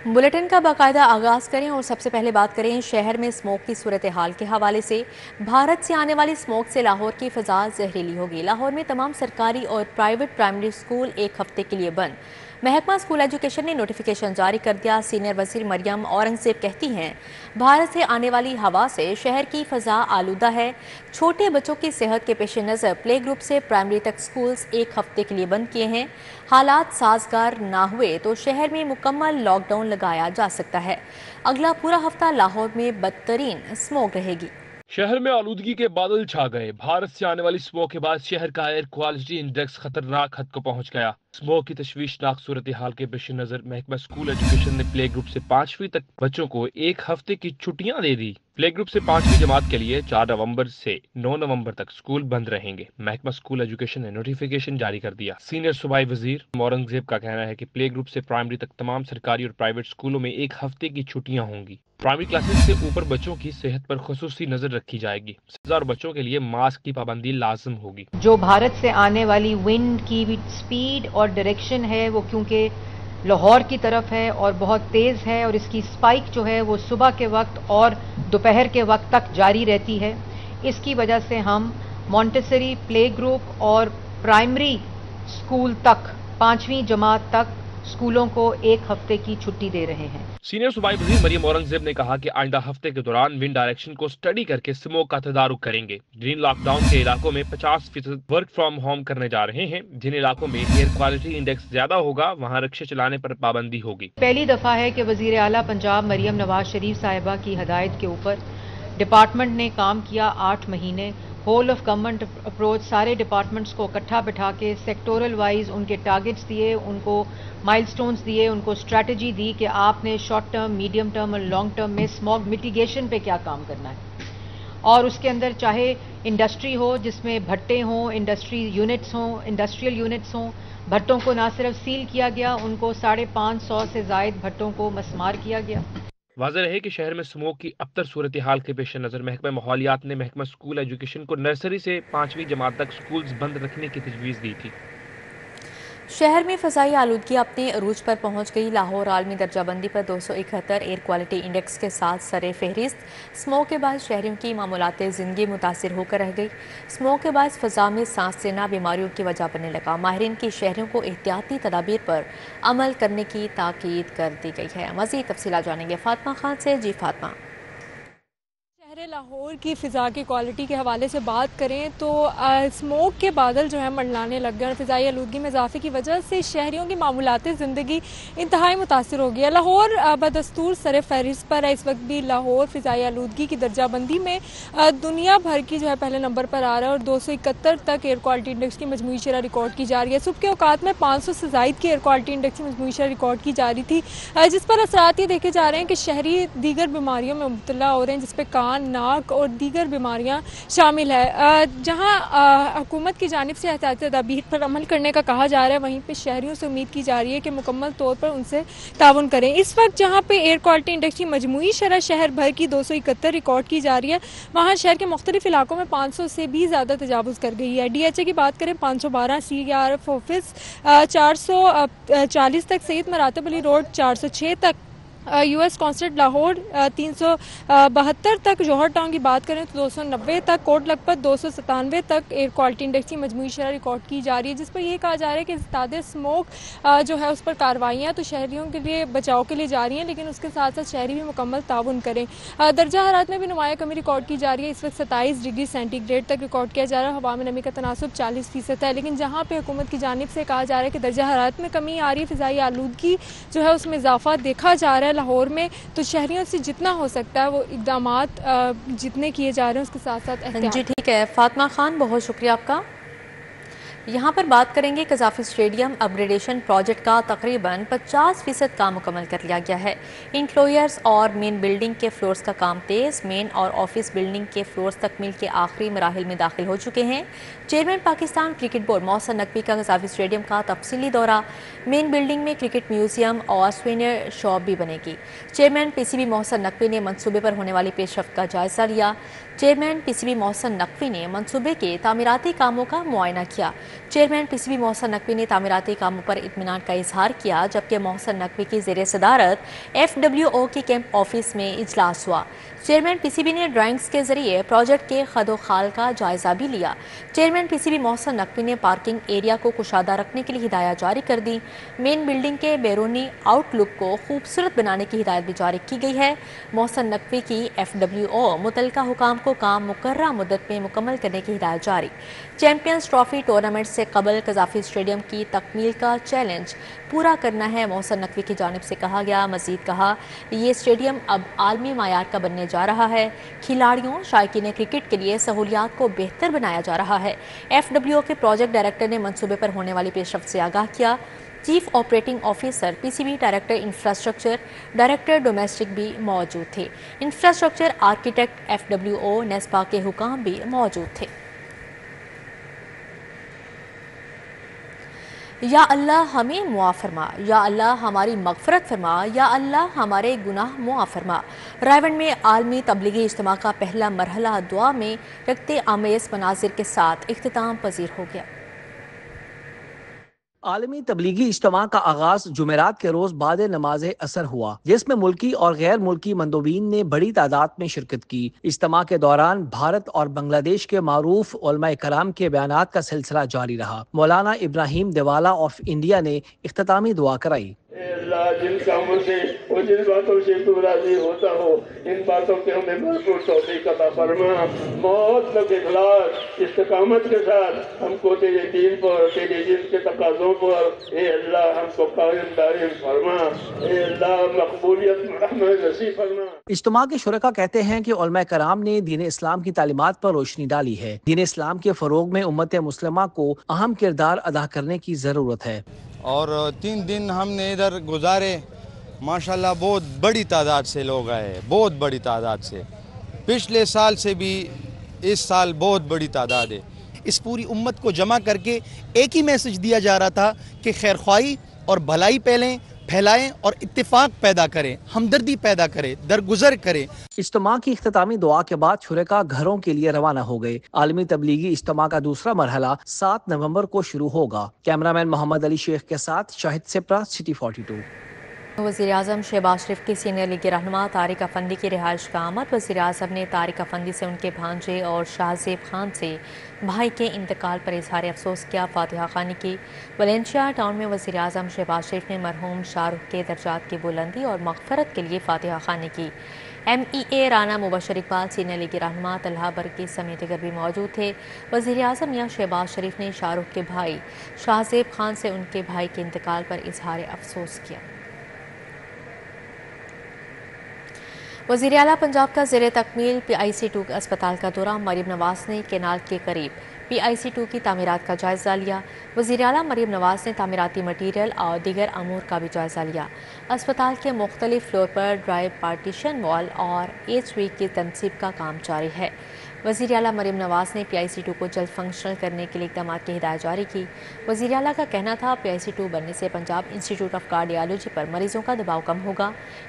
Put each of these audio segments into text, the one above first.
Bulletin का बाकायदा आगाज करें और सबसे पहले बात करें शहर में स्मोक की सूरत हाल के हवाले से। भारत से आने वाली स्मोक से लाहौर की फ़ज़ा जहरीली होगी। लाहौर में तमाम सरकारी और प्राइवेट प्राइमरी स्कूल एक हफ्ते के लिए बंद। महकमा स्कूल एजुकेशन ने नोटिफिकेशन जारी कर दिया। सीनियर वज़ीर मरियम औरंगज़ेब कहती हैं, भारत से आने वाली हवा से शहर की फ़ज़ा आलूदा है। छोटे बच्चों की सेहत के पेश नज़र प्ले ग्रुप से प्राइमरी तक स्कूल्स एक हफ्ते के लिए बंद किए हैं। हालात साजगार ना हुए तो शहर में मुकम्मल लॉकडाउन लगाया जा सकता है। अगला पूरा हफ्ता लाहौर में बदतरीन स्मोक रहेगी। शहर में आलूदगी के बादल छा गए। भारत से आने वाली स्मोक के बाद शहर का एयर क्वालिटी इंडेक्स खतरनाक हद को पहुंच गया। स्मोक की तशवीशनाक सूरत हाल के पेश नजर महकमा स्कूल एजुकेशन ने प्ले ग्रुप से 5वीं तक बच्चों को एक हफ्ते की छुट्टियां दे दी। प्ले ग्रुप से 5वीं जमात के लिए 4 नवंबर से 9 नवंबर तक स्कूल बंद रहेंगे। महकमा स्कूल एजुकेशन ने नोटिफिकेशन जारी कर दिया। सीनियर सूबाई वजीर औरंगजेब का कहना है कि प्ले ग्रुप से प्राइमरी तक तमाम सरकारी और प्राइवेट स्कूलों में एक हफ्ते की छुट्टियां होंगी। प्राइमरी क्लासेस से ऊपर बच्चों की सेहत पर खुसूसी नजर रखी जाएगी। और बच्चों के लिए मास्क की पाबंदी लाजम होगी। जो भारत से आने वाली विंड की भी स्पीड और डायरेक्शन है वो क्योंकि लाहौर की तरफ है और बहुत तेज है, और इसकी स्पाइक जो है वो सुबह के वक्त और दोपहर के वक्त तक जारी रहती है। इसकी वजह से हम मॉन्टेसरी प्ले ग्रुप और प्राइमरी स्कूल तक 5वीं जमात तक स्कूलों को एक हफ्ते की छुट्टी दे रहे हैं। सीनियर सूबाई वजीर मरियम औरंगजेब ने कहा कि आइंदा हफ्ते के दौरान विंड डायरेक्शन को स्टडी करके स्मोक का तदारुक करेंगे। ग्रीन लॉकडाउन के इलाकों में 50% वर्क फ्रॉम होम करने जा रहे हैं। जिन इलाकों में एयर क्वालिटी इंडेक्स ज्यादा होगा वहां रिक्शे चलाने पर पाबंदी होगी। पहली दफा है कि वजीर आला पंजाब मरियम नवाज शरीफ साहिबा की हदायत के ऊपर डिपार्टमेंट ने काम किया 8 महीने। होल ऑफ गवर्नमेंट अप्रोच, सारे डिपार्टमेंट्स को इकट्ठा बिठा के सेक्टोरल वाइज उनके टारगेट्स दिए, उनको माइलस्टोन्स दिए, उनको स्ट्रैटेजी दी कि आपने शॉर्ट टर्म, मीडियम टर्म और लॉन्ग टर्म में स्मॉग मिटिगेशन पे क्या काम करना है। और उसके अंदर चाहे इंडस्ट्री हो जिसमें भट्टे हों, इंडस्ट्री यूनिट्स हों, इंडस्ट्रियल यूनिट्स हों, भट्टों को ना सिर्फ सील किया गया, उनको 550 से जायद भट्टों को मस्मार किया गया। वाज़ेह है कि शहर में स्मोक की अबतर सूरत हाल के पेश नज़र महकमा माहौलियात ने महकमा स्कूल एजुकेशन को नर्सरी से 5वीं जमात तक स्कूल्स बंद रखने की तजवीज़ दी थी। शहर में फ़ज़ाई आलूदगी अपने अरूज पर पहुंच गई। लाहौर आलमी दर्जाबंदी पर 271 एयर क्वालिटी इंडेक्स के साथ सरे फहरिस्त। स्मोक के बाद शहरियों की मामूलात ज़िंदगी मुतासिर होकर रह गई। स्मोक के बाद फ़ज़ा में सांस लेना बीमारियों की वजह बनने लगा। माहिरीन की शहरियों को एहतियाती तदाबीर पर अमल करने की ताकीद कर दी गई है। मज़ीद तफसीलात जानेंगे फातिमा खान से। जी फातिमा। लाहौर की फ़िज़ा की क्वालिटी के हवाले से बात करें तो स्मोक के बादल जो है मंडलाने लग गए और फ़िज़ाई आलूदगी में इजाफे की वजह से शहरियों की मामूलात ज़िंदगी इंतहाई मुतासिर हो गई है। लाहौर बदस्तूर सर फहरिस्त पर है। इस वक्त भी लाहौर फ़िज़ाई आलूदगी की दर्जाबंदी में दुनिया भर की जो है पहले नंबर पर आ रहा है और 271 तक एयर क्वालिटी इंडेक्स की मजमूई शरह रिकॉर्ड की जा रही है। सुबह के औकात में 500 से ज़ायद की एयर क्वालिटी इंडेक्स की मजमूई शरह रिकॉर्ड की जा रही थी, जिस पर असरात ये देखे जा रहे हैं कि शहरी दीगर बीमारियों में मुब्तला हो रहे हैं, जिस पर कान, नाक और दीगर बीमारियां शामिल है। जहां हुकूमत की जानिब से एहतियाती तदाबीर पर अमल करने का कहा जा रहा है, वहीं पे शहरियों से उम्मीद की जा रही है कि मुकम्मल तौर पर उनसे ताउन करें। इस वक्त जहां पे एयर क्वालिटी इंडेक्स की मजमूई शरह शहर भर की 271 रिकॉर्ड की जा रही है, वहाँ शहर के मुख्तलिफ इलाकों में 500 से भी ज़्यादा तजावुज़ कर गई है। DHA की बात करें 512, CRF ऑफिस 440 तक, सईद मरातब अली रोड 406 तक, US कॉन्सर्ट लाहौर 372 तक, जौहर टाउन की बात करें तो 290 तक, कोट लखपत 297 तक एयर क्वालिटी इंडेक्स की मजमूई शरह रिकॉर्ड की जा रही है, जिस पर यह कहा जा रहा है कि ज़्यादा स्मोक जो है उस पर कार्रवाइयाँ तो शहरियों के लिए बचाव के लिए जा रही हैं, लेकिन उसके साथ साथ शहरी भी मुकम्मल ताउन करें। दर्जा हरारत में भी नुमाया कमी रिकॉर्ड की जा रही है। इस वक्त 27 डिग्री सेंटीग्रेड तक रिकॉर्ड किया जा रहा है। हवा में नमी का तनासुब 40% है, लेकिन जहाँ पे हुकूमत की जानिब से कहा जा रहा है कि दर्जा हरारत में कमी आ रही है, फ़िज़ाई आलूदगी जो है उसमें इजाफा देखा जा रहा है लाहौर में, तो शहरियों से जितना हो सकता है वो इक़दामात जितने किए जा रहे हैं उसके साथ साथ एहतियात। जी ठीक है फातिमा खान, बहुत शुक्रिया आपका। यहाँ पर बात करेंगे कज़ाफ़ी स्टेडियम अपग्रेडेशन प्रोजेक्ट का तकरीबन 50% काम मुकम्मल कर लिया गया है। इंक्लोयर्स और मेन बिल्डिंग के फ्लोर्स का काम तेज़। मेन और ऑफिस बिल्डिंग के फ्लोर्स तकमील के आखिरी मराहिल में दाखिल हो चुके हैं। Chairman Pakistan cricket board Mohsin Naqvi का कज़ाफ़ी स्टेडियम का तफसीली दौरा। मेन बिल्डिंग में क्रिकेट म्यूजियम और स्विनर शॉप भी बनेगी। चेयरमैन PCB मोहसिन नकवी ने मनसूबे पर होने वाली पेशरफ्त का जायज़ा लिया। चेयरमैन PCB मोहसिन नकवी ने मनसूबे के तामीराती कामों का मुआयना किया। चेयरमैन पीसीबी मोहसिन नकवी ने तामीराती कामों पर इत्मीनान का इजहार किया, जबकि मोहसिन नकवी की ज़ेर सदारत FWO की कैंप ऑफिस में इजलास हुआ। चेयरमैन पीसीबी ने ड्राइंग्स के जरिए प्रोजेक्ट के खदो खाल का जायजा भी लिया। चेयरमैन पीसीबी मोहसिन नकवी ने पार्किंग एरिया को कुशादा रखने के लिए हिदायत जारी कर दी। मेन बिल्डिंग के बैरूनी आउटलुक को खूबसूरत बनाने की हिदायत भी जारी की गई है। मोहसिन नकवी की FWO मुतलका हुकाम को काम मुकर्ररा मुद्दत में मुकम्मल करने की हिदायत जारी। चैंपियंस ट्रॉफी टूर्नामेंट से कबल कजाफी स्टेडियम की तकमील का चैलेंज पूरा करना है, मोहसिन नकवी की जानिब से कहा गया। मजीद कहा, ये स्टेडियम अब आलमी मायार का बनने जा रहा है। खिलाड़ियों शायकीन क्रिकेट के लिए सहूलियात को बेहतर बनाया जा रहा है। FWO के प्रोजेक्ट डायरेक्टर ने मंसूबे पर होने वाली पेशरफ्त से आगाह किया। Chief operating officer PCB director infrastructure, director domestic भी मौजूद थे। इंफ्रास्ट्रक्चर आर्किटेक्ट FWO नेस्पा के हुकाम भी मौजूद थे। या अल्लाह हमें मुआ फरमा, या अल्लाह हमारी मगफरत फरमा, या अल्लाह हमारे गुनाह मुआ फरमा। रायवन में आलमी तबलीगी इज्तिमा का पहला मरहला दुआ में रखते आमेज मनाजिर के साथ इख्तिताम पजीर हो गया। आलमी तबलीगी इज्तिमा का आगाज जुमेरात के रोज बाद नमाज असर हुआ, जिसमें मुल्की और गैर मुल्की मंदोबीन ने बड़ी तादाद में शिरकत की। इज्तिमा के दौरान भारत और बांग्लादेश के मारूफ उलमा कराम के बयानात का सिलसिला जारी रहा। मौलाना इब्राहिम देवाला ऑफ इंडिया ने इख्तितामी दुआ कराई। जिन कामों से और जिन बातों से तू राजी होता हो, इन बातों के हमें भरपूर तौफीक अता फरमा। मौत तक इखलास इस्तिकामत के साथ हमको तेरे दीन पर, तेरे जिन के तकाज़ों पर ए अल्लाह हमको कायम दायम फरमा। ए अल्लाह मकबूलियत रहमत नसीब फरमा। इज्तिमा के शुरका कहते हैं कि उलमा कराम ने दीन इस्लाम की तालीमात पर रोशनी डाली है। दीन इस्लाम के फरोग में उम्मत मुस्लिमा को अहम किरदार अदा करने की जरूरत है। और 3 दिन हमने इधर गुजारे, माशाल्लाह बहुत बड़ी तादाद से लोग आए, बहुत बड़ी तादाद से। पिछले साल से भी इस साल बहुत बड़ी तादाद है। इस पूरी उम्मत को जमा करके एक ही मैसेज दिया जा रहा था कि खैरख्वाही और भलाई फैलाएं और इत्तेफाक पैदा करें, हमदर्दी पैदा करें, दरगुजर करें। इज्तिमा की इख्तितामी दुआ के बाद शुरका घरों के लिए रवाना हो गए। आलमी तबलीगी इज्तिमा का दूसरा मरहला 7 नवंबर को शुरू होगा। कैमरामैन मोहम्मद अली शेख के साथ शाहिद सिप्रा, सिटी 42। वज़ीर आज़म शहबाज शरीफ की सीनियर लीग रहनुमा तारिक अफंदी की रिहाइश का आमद। वज़ीर आज़म ने तारिक अफंदी से उनके भांजे और शाहजेब खान से भाई के इंतकाल पर इजहार अफसोस किया। फातिहा खानी की। वलेंशिया टाउन में वज़ीर आज़म शहबाज शरीफ ने मरहूम शाहरुख के दर्जात की बुलंदी और मग़फ़रत के लिए फातिहा खानी की। MEA Rana Mubashar Iqbal, senior league रहनुमा तलहा बरकी समेत दीगर भी मौजूद थे। वज़ीर आज़म मियां शहबाज शरीफ ने शाहरुख के भाई शाहजेब खान से उनके भाई के इंतकाल पर इजहार अफसोस किया। वज़ीर आला पंजाब का ज़ेर तकमील PIC2 अस्पताल का दौरा। मरीम नवाज ने केनाल के करीब PIC2 की तामीरात का जायज़ा लिया। वज़ीर आला मरीम नवाज ने तामीराती मटीरियल और दीगर अमूर का भी जायज़ा लिया। अस्पताल के मुख्तलिफ फ्लोर पर ड्राइव पार्टीशन वॉल और HV की तनसीब का काम जारी है। वज़ीर आला मरीम नवाज ने PIC2 को जल्द फंक्शनल करने के लिए इक़दाम की हिदायत जारी की। वज़ीर आला का कहना था, PIC2 बनने से पंजाब इंस्टीट्यूट ऑफ कार्डियोलॉजी पर मरीजों का दबाव कम होगा।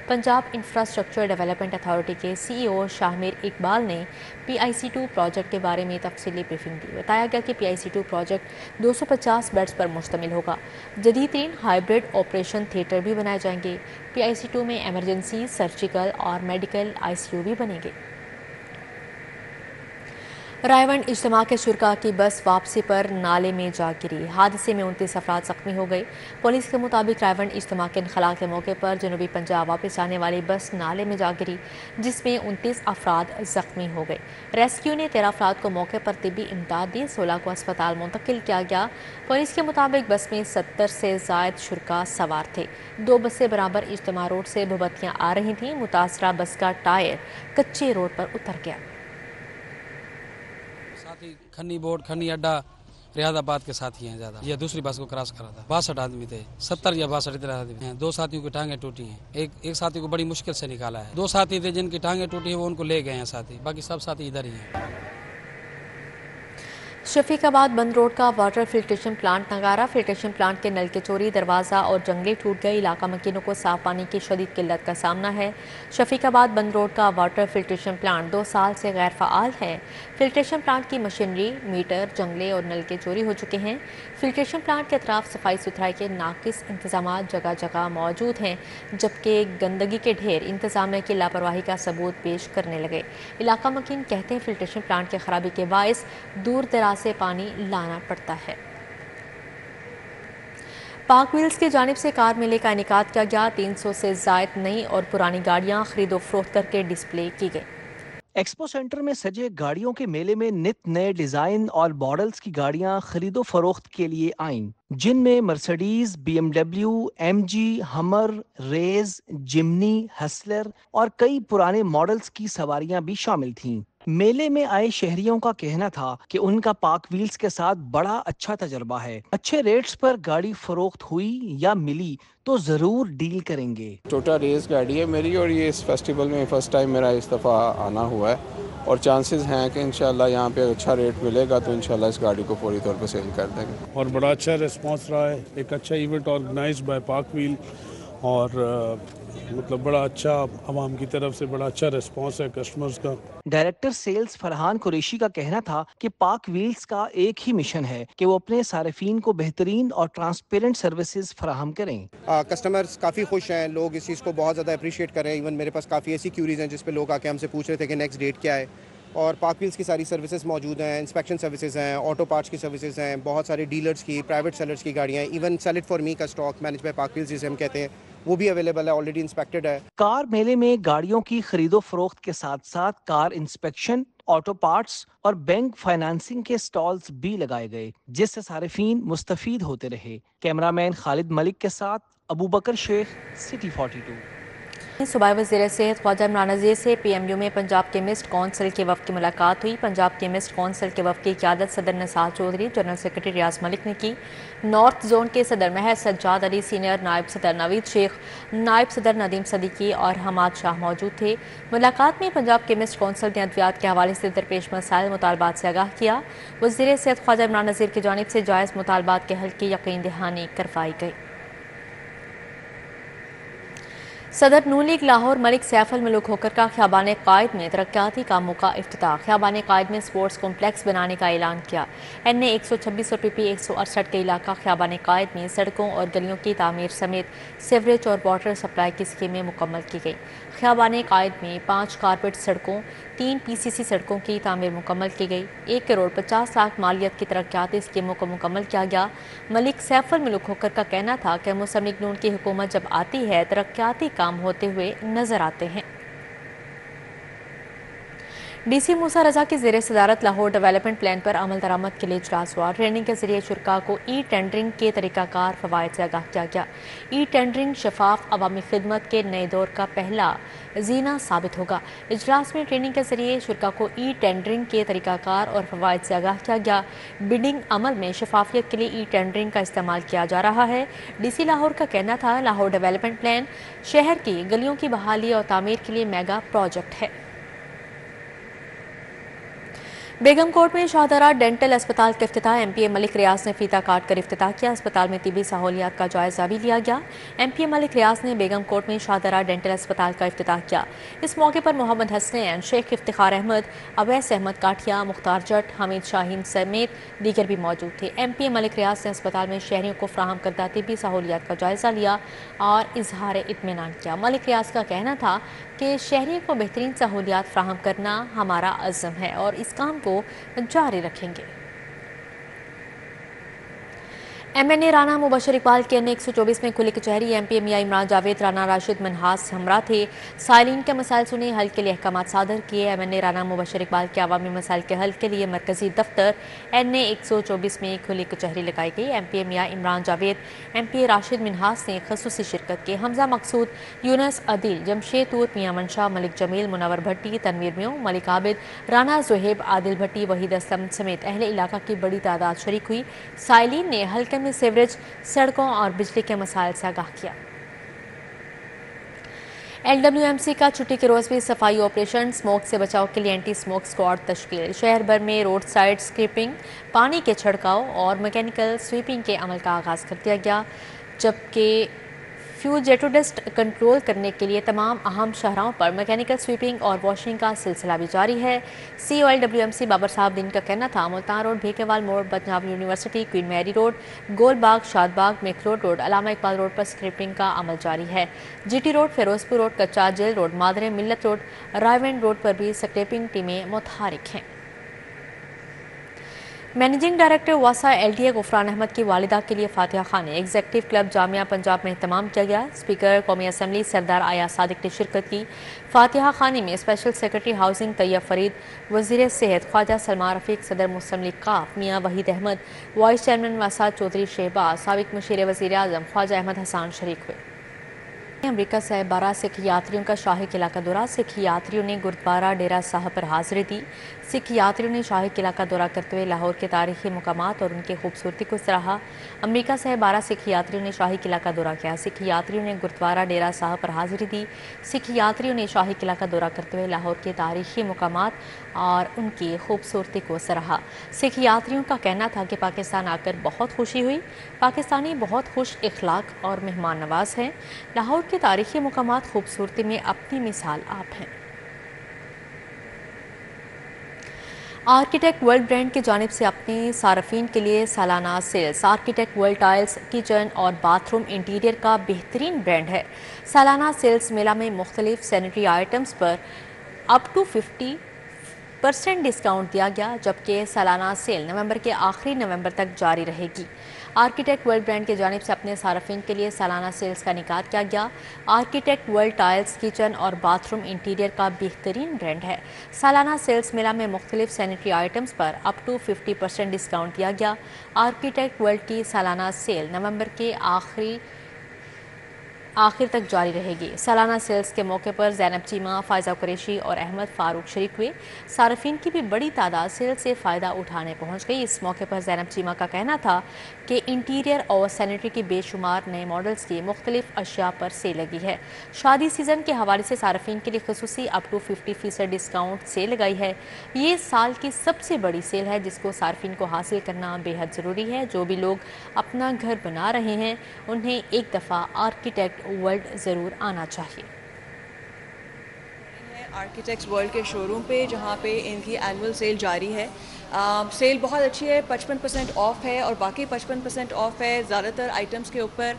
पंजाब इंफ्रास्ट्रक्चर डेवलपमेंट अथॉरिटी के CEO शाहमीर इकबाल ने PIC2 प्रोजेक्ट के बारे में तफसीली ब्रीफिंग दी। बताया गया कि PIC2 प्रोजेक्ट 250 बेड्स पर मुश्तमिल होगा। जदीद तरीन हाइब्रिड ऑपरेशन थिएटर भी बनाए जाएंगे। PIC2 में एमरजेंसी, सर्जिकल और मेडिकल ICU भी बनेंगे। रायवन इज्तिमा के शुरका की बस वापसी पर नाले में जा गिरी। हादसे में 29 अफराद जख्मी हो गए। पुलिस के मुताबिक रायवन इज्तिमा के इनखला के मौके पर जनूबी पंजाब वापस आने वाली बस नाले में जा गिरी, जिसमें 29 अफराद जख्मी हो गए। रेस्क्यू ने 13 अफराद को मौके पर तिब्बी इमदाद दी, 16 को अस्पताल मुंतकिल किया गया। पुलिस के मुताबिक बस में 70 से ज़ायद शुरका सवार थे। 2 बसें बराबर इज्तिमा रोड से भुबतियाँ आ रही थीं। मुतासरा बस का टायर कच्चे रोड पर उतर गया। खन्नी बोर्ड, खन्नी अड्डा, रियादाबाद के साथी हैं ज़्यादा। ये दूसरी बस को क्रॉस करा था। 62 आदमी थे, 70 या 62 इधर आदमी हैं। 2 साथियों की टांगें टूटी हैं। एक साथी को बड़ी मुश्किल से निकाला है। 2 साथी थे जिनकी टांगें टूटी हैं, वो उनको ले गए हैं साथी, बाकी सब साथी इधर ही हैं। शफीकाबाद बंद रोड का वाटर फिल्ट्रेशन प्लांट नगारा। फिल्ट्रेशन प्लांट के नल के चोरी, दरवाज़ा और जंगले टूट गए। इलाका मकीनों को साफ पानी की शदीद किल्लत का सामना है। शफीकाबाद बंद रोड का वाटर फिल्ट्रेशन प्लांट 2 साल से गैर फ़ाल है। फिल्ट्रेशन प्लांट की मशीनरी, मीटर, जंगले और नल के चोरी हो चुके हैं। फिल्ट्रेशन प्लांट के अतराफ सफाई सुथराई के नाकिस इंतजाम जगह जगह मौजूद हैं, जबकि गंदगी के ढेर इंतजामिया की लापरवाही का सबूत पेश करने लगे। इलाका मकीन कहते हैं फिल्ट्रेशन प्लांट की खराबी के बायस दूर दराज से पानी लाना पड़ता है। पाक व्हील्स की जानिब से कार मेले का इनेकाद किया गया। 300 से ज़ायद नई और पुरानी गाड़ियां खरीदो फरोख्त करके डिस्प्ले की गई। एक्सपो सेंटर में सजे गाड़ियों के मेले में नित नए डिजाइन और मॉडल्स की गाड़ियां खरीदो फरोख्त के लिए आईं, जिनमें मर्सिडीज, BMW, MG, हमर, रेज, जिमनी, हसलर और कई पुराने मॉडल्स की सवारियां भी शामिल थीं। मेले में आए शहरियों का कहना था कि उनका पाक व्हील्स के साथ बड़ा अच्छा तजर्बा है। अच्छे रेट्स पर गाड़ी फरोख्त हुई या मिली तो जरूर डील करेंगे। टोटा रेस गाड़ी है मेरी और ये इस फेस्टिवल में फर्स्ट टाइम मेरा इस दफ़ा आना हुआ है और चांसेस हैं कि इंशाल्लाह यहाँ पे अच्छा रेट मिलेगा तो इंशाल्लाह इस गाड़ी को पूरी तौर पे सेल कर देंगे। और बड़ा अच्छा रिस्पांस रहा है, एक अच्छा इवेंट ऑर्गेनाइज बाय पाक व्हील और मतलब बड़ा अच्छा आवाम की तरफ से बड़ा अच्छा रिस्पांस है कस्टमर्स का। डायरेक्टर सेल्स फरहान कुरैशी का कहना था कि पाक व्हील्स का एक ही मिशन है कि वो अपने सारिफीन को बेहतरीन और ट्रांसपेरेंट सर्विसेज फराहम करें। कस्टमर्स काफ़ी खुश हैं, लोग इस चीज़ को बहुत ज़्यादा अप्रिशिएट कर रहे हैं। इवन मेरे पास काफ़ी ऐसी क्यूरीज हैं जिस पे लोग आके हमसे पूछ रहे थे कि नेक्स्ट डेट क्या है। और पाक व्हील्स की सारी सर्विसेज मौजूद हैं, इंस्पेक्शन सर्विसेज हैं, ऑटो पार्ट्स की सर्विसेज हैं, बहुत सारे डीलर्स की, प्राइवेट सेलर्स की गाड़ियाँ, even sell it for me का stock manage by Pak wheels जिसे हम कहते हैं वो भी अवेलेबल है, ऑलरेडी इंस्पेक्टेड है। कार मेले में गाड़ियों की खरीदो फरोख्त के साथ साथ कार इंस्पेक्शन, ऑटो पार्ट्स और बैंक फाइनेंसिंग के स्टॉल्स भी लगाए गए, जिससे सारिफीन मुस्तफीद होते रहे। कैमरामैन खालिद मलिक के साथ अबू बकर शेख, सिटी 42। सूबाई वज़ीर सेहत ख्वाजा इमरान नज़ीर से PMU में पंजाब केमिस्ट कौंसिल के वफ़द की मुलाकात हुई। पंजाब केमिस्ट कौंसिल के वफ़द की क़यादत सदर निसार चौधरी, जनरल सेक्रेटरी रियाज मलिक ने की। नॉर्थ जोन के सदर महर सज्जाद अली, सीनियर नायब सदर नवीद शेख, नायब सदर नदीम सदीकी और हमाद शाह मौजूद थे। मुलाकात में पंजाब केमिस्ट कौंसिल ने अद्वियात के हवाले से दरपेश मसाइल मुतालबात से आगाह किया। वज़ीर सेहत ख्वाजा इमरान नज़ीर की जानिब से जायज़ मुतालबात के हल की यकीन दहानी करवाई गई। सदर नून लीग लाहौर मलिक सैफ अल मुल्क होकर का ख़ियाबान कायद में तरक्याती कामों का इफ्तिताह। ख़ियाबान कायद में स्पोर्ट्स कॉम्प्लेक्स बनाने का ऐलान किया। NA 126 और PP 168 के इलाका ख़ियाबान कायद में सड़कों और गलियों की तामीर समेत सीवरेज और वाटर सप्लाई की स्कीमें मुकम्मल की गई। ख़ियाबान कायद में 5 कारपेट सड़कों, 3 PCC सड़कों की तामीर मुकम्मल की गई। 1 करोड़ 50 लाख मालियत की तरक्याती स्कीमों को मुकम्मल किया गया। मलिक सैफ अल मुल्क होकर का कहना था कि मुस्लिम लीग नून की हुकूमत जब आती है तरक्याती काम होते हुए नजर आते हैं। DC मूसा रजा की ज़ेर सदारत लाहौर डेवलपमेंट प्लान पर अमल दरामद के लिए इजलास हुआ। ट्रेनिंग के जरिए शुरा को टेंडरिंग के तरीक़ाकार फ़वाइद से आगाह किया गया। टेंडरिंग शफाफ अवामी खिदमत के नए दौर का पहला जीना साबित होगा। इजलास में ट्रेनिंग के जरिए शुरा को टेंडरिंग के तरीक़ाकार और फ़वाइद से आगाह किया गया। बिडिंग अमल में शफाफियत के लिए टेंडरिंग का इस्तेमाल किया जा रहा है। DC लाहौर का कहना था लाहौर डेवलपमेंट प्लान शहर की गलियों की बहाली और तामीर के लिए मेगा प्रोजेक्ट है। बेगम कोट में शाहदरा डेंटल अस्पताल का इफ्तिताह। MPA मलिक रियाज ने फीता काट कर इफ्तिताह किया। अस्पताल में तिबी सहूलियात का जायजा भी लिया गया। MPA मलिक रियाज ने बेगम कोट में शाहदरा डेंटल अस्पताल का इफ्तिताह किया। इस मौके पर मोहम्मद हसनैन, शेख इफ्तिखार अहमद, अवैस अहमद काठिया, मुख्तार जट, हमीद शाहीन समेत दीगर भी मौजूद थे। MPA मलिक रियाज ने अस्पताल में शहरियों को फ्राहम करदा तिबी सहूलियात का जायजा लिया और इजहार इत्मीनान किया। मलिक रियाज का कहना था कि शहरियों को बेहतरीन सहूलियात फ्राहम करना हमारा अज़्म है और इस काम को जारी रखेंगे। MNA राना मुबशर इकबाल के NA 124 में खुली कचहरी। MPA मियां इमरान जावेद, राना राशिद मनहास हमरा थे। साइलिन के मसाइल सुने, हल के लिए अहकामात सादर किए। MNA राना मुबशर इकबाल के अवामी मसाइल के हल के लिए मरकजी दफ्तर NA 124 में खुली कचहरी लगाई गई। MPA मियां इमरान जावेद, MPA राशिद मनहास ने खसूसी शिरकत की। हमजा मकसूद, यूनस अदील, जमशेद तूर, मियां मंशा, मलिक जमील, मुनवर भट्टी, तनवीर म्यों, मलिक आबिद, राना जुहेब, आदिल भट्टी, वहीद असलम समेत अहले इलाका की बड़ी तादाद शरीक हुई। साइलिन ने हल्के में सीवरेज, सड़कों और बिजली के मसाइल से आगाह किया। LWMC का छुट्टी के रोज भी सफाई ऑपरेशन, स्मोक से बचाव के लिए एंटी स्मोक स्क्वाड तश्कील। शहर भर में रोड साइड स्क्रीपिंग, पानी के छिड़काव और मैकेनिकल स्वीपिंग के अमल का आगाज़ कर दिया गया, जबकि फ्यूजेटो डस्ट कंट्रोल करने के लिए तमाम अहम शाहराहों पर मैकेनिकल स्वीपिंग और वॉशिंग का सिलसिला भी जारी है। CEO LWMC बाबर साहब दिन का कहना था मुल्तान रोड, भीखेवाल मोड़, Punjab university, Queen Mary road, Golbagh, Shadbagh, McLeod road, Allama Iqbal road पर स्क्रीपिंग का अमल जारी है। GT रोड, फिरोजपुर रोड, कच्चा जेल रोड, मादरे मिल्लत रोड, रायवेंड रोड पर भी स्क्रीपिंग टीमें मुतहरिक हैं। मैनेजिंग डायरेक्टर वासा LTA गुफरान अहमद की वालिदा के लिए फातिहा खाने एग्जीक्यूटिव क्लब जामिया पंजाब में एहतमाम किया गया। स्पीकर कौमी असम्बली सरदार आया सादिक ने शिरकत की। फातिहा खाने में special secretary housing Tayyab Farid, वजीर सेहत ख्वाजा सलमान रफीक, सदर मुस्लिम लीग काफ मियाँ वहीद अहमद, वाइस चेयरमैन वासा चौधरी शहबाज, साबिक मुशीर वज़ीर आज़म ख्वाजा अहमद हसान शरीक हुए। अमरीका से 12 सिख यात्रियों का शाही किला का दौरा। सिख यात्रियों ने गुरुद्वारा डेरा साहब पर हाजिरी दी। सिख यात्रियों ने शाही किला का दौरा करते हुए लाहौर के तारीखी मकामात और उनकी खूबसूरती को सराहा। अमरीका से 12 सिख यात्रियों ने शाही किला का दौरा किया। सिख यात्रियों ने गुरुद्वारा डेरा साहब पर हाजिरी दी। सिख यात्रियों ने शाही किला का दौरा करते हुए लाहौर के तारीखी मकामात और उनकी खूबसूरती को सराहा। सिख यात्रियों का कहना था कि पाकिस्तान आकर बहुत खुशी हुई। पाकिस्तानी बहुत खुश इखलाक और मेहमान नवाज हैं। लाहौर के तारीखी मकामात खूबसूरती में अपनी मिसाल आप हैं। आर्किटेक्ट वर्ल्ड ब्रांड की जानिब से अपने सार्फिन के लिए सालाना sales. Architect world tiles kitchen और बाथरूम इंटीरियर का बेहतरीन ब्रांड है। सालाना सेल्स मेला में मुख्तलिफ सैनिटरी आइटम्स पर अप टू 50% डिस्काउंट दिया गया, जबकि सालाना सेल नवंबर के आखिरी नवंबर तक जारी रहेगी। आर्किटेक्ट वर्ल्ड ब्रांड की जानिब से अपने सार्फिन के लिए सालाना सेल्स का इनेकाद किया गया। आर्किटेक्ट वर्ल्ड टाइल्स किचन और बाथरूम इंटीरियर का बेहतरीन ब्रांड है। सालाना सेल्स मेला में मुख्तलिफ सैनिटरी आइटम्स पर अप टू 50% डिस्काउंट दिया गया। आर्किटेक्ट वर्ल्ड की सालाना सेल नवंबर के आखिर तक जारी रहेगी। सालाना सेल्स के मौके पर ज़ैनब चीमा, फ़ायज़ा कुरैशी और अहमद फ़ारूक शरीक हुए। सार्फिन की भी बड़ी तादाद सेल से फ़ायदा उठाने पहुँच गई। इस मौके पर ज़ैनब चीमा का कहना था कि इंटीरियर और सैनिटरी की बेशुमार नए मॉडल्स की मुख्तलिफ अशिया पर सेल लगी है। शादी सीज़न के हवाले से सार्फिन के लिए खुसूसी अप टू 50% डिस्काउंट सेल लगाई है। ये साल की सबसे बड़ी सेल है जिसको सार्फिन को हासिल करना बेहद ज़रूरी है। जो भी लोग अपना घर बना रहे हैं उन्हें एक दफ़ा आर्किटेक्ट वर्ल्ड ज़रूर आना चाहिए। आर्किटेक्ट्स वर्ल्ड के शोरूम पे जहाँ पे इनकी एनुअल सेल जारी है। सेल बहुत अच्छी है, 55% ऑफ है और बाकी 55% ऑफ है ज़्यादातर आइटम्स के ऊपर।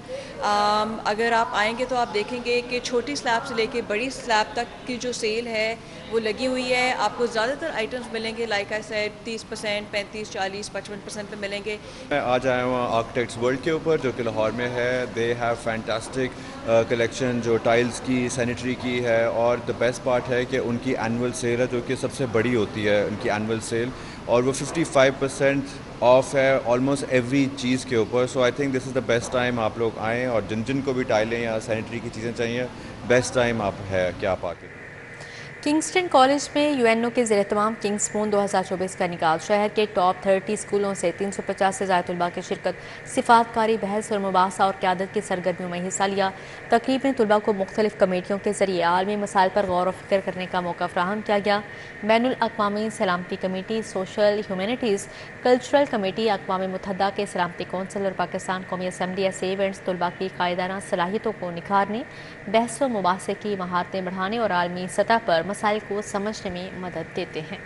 अगर आप आएंगे तो आप देखेंगे कि छोटी स्लैब से लेके बड़ी स्लैब तक की जो सेल है वो लगी हुई है। आपको ज़्यादातर आइटम्स मिलेंगे लाइक आई सेड 30%, 35, 40, 55% पे मिलेंगे। मैं आज आया हूँ आर्किटेक्ट्स वर्ल्ड के ऊपर जो कि लाहौर में है। दे हैव फैंटास्टिक कलेक्शन जो टाइल्स की, सैनिटरी की है और द बेस्ट पार्ट है कि उनकी एनुअल सेल है जो कि सबसे बड़ी होती है उनकी एनुअल सेल, और वो 55% ऑफ है ऑलमोस्ट एवरी चीज़ के ऊपर। So I think this is the best time आप लोग आएँ और जिन जिन को भी टाइलें या सैनिटरी की चीज़ें चाहिए बेस्ट टाइम आप है कि आप आके। किंगस्टन कॉलेज में UNO के ज़ेर-ए-तमाम किंग्स मून 2024 का निकाल। शहर के टॉप 30 स्कूलों से 350 से ज़ायद तलबा की शिरकत, सिफातकारी, बहस और मुबाहसा और क़यादत की सरगर्मियों में हिस्सा लिया। तकरीब में तलबा को मुख्तलिफ कमेटियों के ज़रिए आलमी मसाइल पर गौर व फिक्र करने का मौका फ़राहम किया गया। बैनुल अक़वामी सलामती committee, social humanities, cultural committee, अक़वाम मुत्तहिदा के सलामती कौंसिल और पाकिस्तान कौमी असम्बली ऐसे इवेंट्स तलबा की कायदाना सलाहियतों को निखारने, बहस व मुबाहसे की महारतें बढ़ाने और आलमी सतह पर मसाइल को समझने में मदद देते हैं।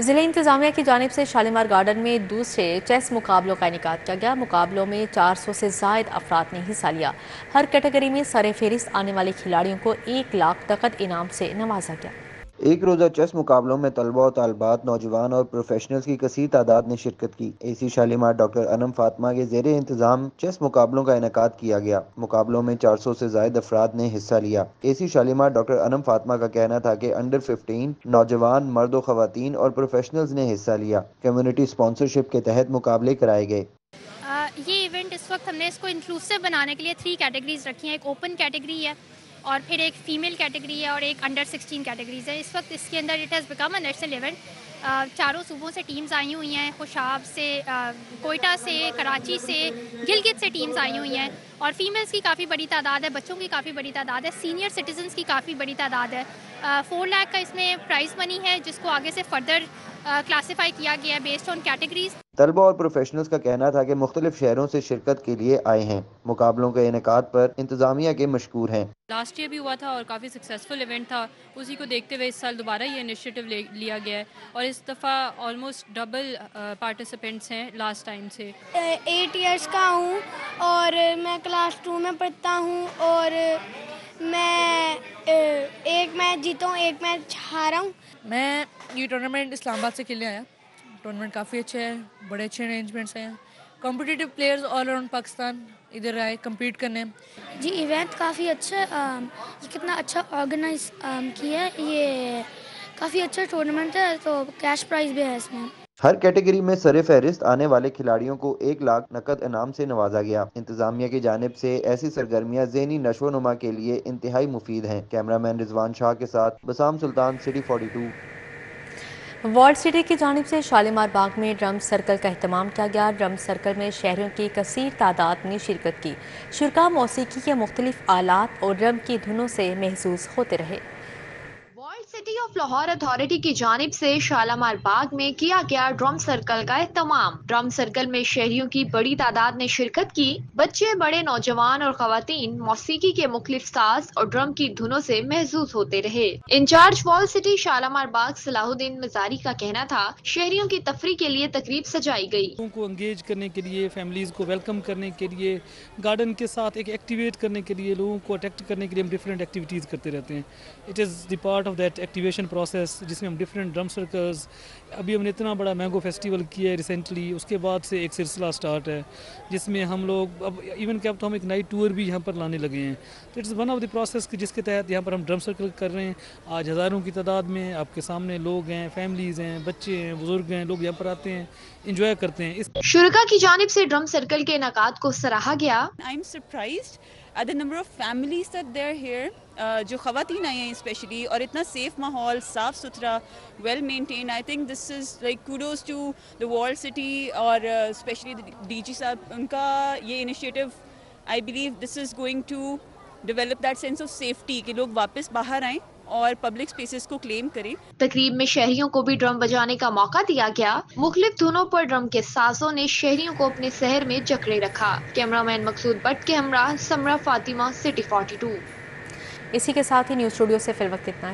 ज़िला इंतज़ामिया की जानिब से शालीमार गार्डन में दूसरे चेस मुकाबलों का इनेकाद किया गया। मुकाबलों में 400 से ज़ायद अफराद ने हिस्सा लिया। हर कैटेगरी में सरे फहरिस्त आने वाले खिलाड़ियों को 1 लाख नकद इनाम से नवाजा गया। एक रोज़ा चेस मुकाबलों में तलबा और तालबात, नौजवान और प्रोफेशनल्स की कसीर तादाद ने शिरकत की। AC शालीमार डॉक्टर अनम फातिमा के ज़ेरे इंतज़ाम चेस मुकाबलों का इनेकाद किया गया। मुकाबलों में 400 से ज़ायद अफराद ने हिस्सा लिया। AC शालीमार डॉक्टर अनम फातिमा का कहना था कि अंडर 15 नौजवान, मर्द व ख़वातीन और प्रोफेशनल्स ने हिस्सा लिया। कम्युनिटी स्पॉन्सरशिप के तहत मुकाबले कराए गए। ये इवेंट इस वक्त हमने इसको इंक्लूसिव बनाने के लिए 3 कैटेगरीज रखी हैं। एक ओपन कैटेगरी है और फिर एक फ़ीमेल कैटेगरी है और एक अंडर 16 कैटेगरीज है। इस वक्त इसके अंदर it has become a national event. चारों सूबों से टीम्स आई हुई हैं, खुशाब से, कोयटा से, कराची से, गिलगित से टीम्स आई हुई हैं और फीमेल्स की काफ़ी बड़ी तादाद है, बच्चों की काफ़ी बड़ी तादाद है, सीनियर सिटीजन्स की काफ़ी बड़ी तादाद है। 4 लाख का इसमें प्राइस मनी है जिसको आगे से फर्दर क्लासीफाई किया गया है बेस्ड ऑन कैटेगरीज। तलबा और प्रोफेशनल्स का कहना था कि मुख्तलिफ शहरों से शिरकत के लिए आए हैं। मुकाबलों के इनेकाद पर इंतजामिया के मशकूर हैं। लास्ट ईयर भी हुआ था और काफ़ी सक्सेसफुल इवेंट था, उसी को देखते हुए इस साल दोबारा ये इनिशिएटिव लिया गया है और इस दफ़ा ऑलमोस्ट डबल पार्टिसिपेंट्स हैं लास्ट टाइम से। 8 इयर्स का हूँ और मैं क्लास 2 में पढ़ता हूँ और मैं एक मैच जीता हूँ, एक मैच हारा हूँ। मैं ये टूर्नामेंट इस्लामाबाद से खेलने आया। टूर्नामेंट काफ़ी अच्छा है, बड़े अच्छे अरेंजमेंट्स हैं। Competitive players all around Pakistan इधर आए कम्पीट करने। जी इवेंट काफ़ी अच्छा है, ये कितना अच्छा ऑर्गेनाइज किया है, ये काफ़ी अच्छा टूर्नामेंट है, तो कैश प्राइज़ भी है इसमें। हर कैटेगरी में सरे फहरिस्त आने वाले खिलाड़ियों को 1 लाख नकद इनाम से नवाजा गया। इंतजामिया की जानिब से ऐसी सरगर्मियां ज़हनी नशोनुमा के लिए इंतहाई मुफीद हैं। कैमरामैन रिजवान शाह के साथ बसाम सुल्तान, सिटी 42। वर्ल्ड सिटी की जानिब से शालीमार बाग में ड्रम सर्कल का एहतमाम किया गया। ड्रम सर्कल में शहरियों की कसीर तादाद ने शिरकत की। शुरका मौसीकी के मुख्तलिफ आलात और ड्रम की धुनों से महसूस होते रहे। सिटी ऑफ लाहौर अथॉरिटी की जानिब से शालीमार बाग में किया गया ड्रम सर्कल का एहतमाम। ड्रम सर्कल में शहरियों की बड़ी तादाद ने शिरकत की। बच्चे, बड़े, नौजवान और खवातीन मौसीकी के मुख्तलिफ साज और ड्रम की धुनों से महसूस होते रहे। इंचार्ज वर्ल्ड सिटी शालीमार बाग सलाहुद्दीन मजारी का कहना था, शहरियों की तफरीह के लिए तकरीब सजाई गई। लोगों को एंगेज करने के लिए, फैमिलीज को वेलकम करने के लिए, गार्डन के साथ एक एक्टिवेट करने के लिए, लोगों को अट्रैक्ट करने के लिए हम डिफरेंट एक्टिविटीज करते रहते हैं। It is the part of that activation process जिसमें हम डिफरेंट ड्रम सर्कल्स, अभी हमने इतना बड़ा मैंगो फेस्टिवल किया है रिसेंटली, उसके बाद से एक सिलसिला स्टार्ट है जिसमें हम लोग अब इवन क्या तो हम एक नाइट टूर भी यहाँ पर लाने लगे हैं। तो it's one of the process जिसके तहत यहाँ पर हम ड्रम सर्कल कर रहे हैं। आज हज़ारों की तादाद में आपके सामने लोग हैं, फैमिलीज़ हैं, बच्चे हैं, बुजुर्ग हैं, लोग यहाँ पर आते हैं, इंजॉय करते हैं। शुरका की जानिब से ड्रम सर्कल के इनेकाद को सराहा गया। I am surprised at the number of families that they're here, जो ख़वातीन आई हैं स्पेशली, और इतना सेफ माहौल, साफ़ सुथरा, well maintain. I think this is like kudos to the world city और स्पेशली डीजी साहब, उनका ये initiative, I believe this is going to develop that sense of safety कि लोग वापस बाहर आएँ और पब्लिक स्पेसेस को क्लेम करें। तकरीब में शहरियों को भी ड्रम बजाने का मौका दिया गया। मुख्तलिफ धुनों पर ड्रम के साजों ने शहरियों को अपने शहर में जकड़े रखा। कैमरामैन मकसूद भट्ट के हमरा समरा फातिमा, सिटी 42। इसी के साथ ही न्यूज़ स्टूडियो से फिल वक्त इतना।